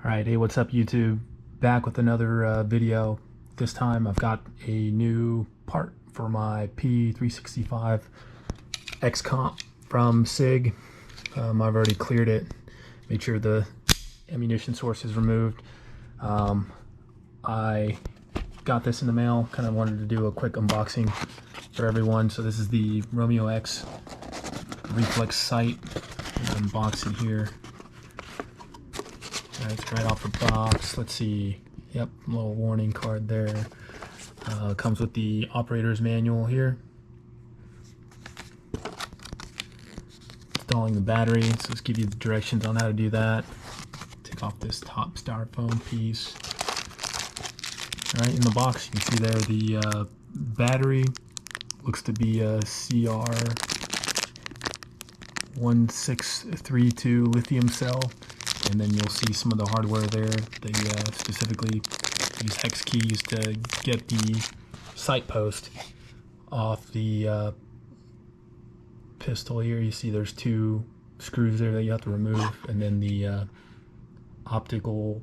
Alright, hey, what's up YouTube? Back with another video. This time I've got a new part for my p365X comp from SIG. I've already cleared it, made sure the ammunition source is removed. I got this in the mail, kind of wanted to do a quick unboxing for everyone. So this is the Romeo X reflex sight. Unbox it here. It's right off the box. Let's see. Yep, little warning card there. Comes with the operator's manual here. Installing the battery. So let's give you the directions on how to do that. Take off this top styrofoam piece. All right, in the box you can see there the battery looks to be a CR1632 lithium cell. And then you'll see some of the hardware there. They specifically use hex keys to get the sight post off the pistol here. You see there's two screws there that you have to remove, and then the optic will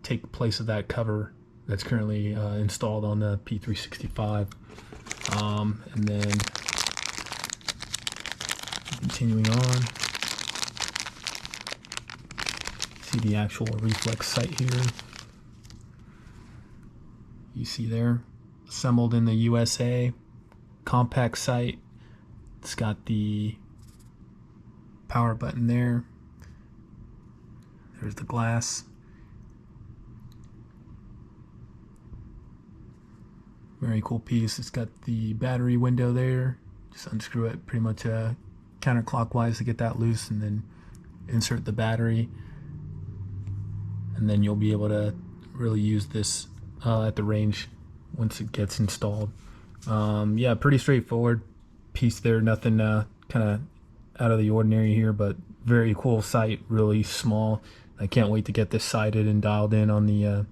take place of that cover that's currently installed on the P365. And then continuing on, see the actual reflex sight here. You see there, assembled in the USA, compact sight. It's got the power button there. There's the glass. Very cool piece. It's got the battery window there. Just unscrew it pretty much counterclockwise to get that loose, and then insert the battery. And then you'll be able to really use this at the range once it gets installed. Yeah, pretty straightforward piece there. Nothing kind of out of the ordinary here, but very cool sight, really small. I can't wait to get this sighted and dialed in on the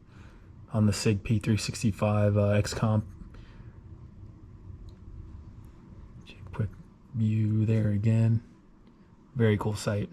SIG P365X comp. Quick view there again. Very cool sight.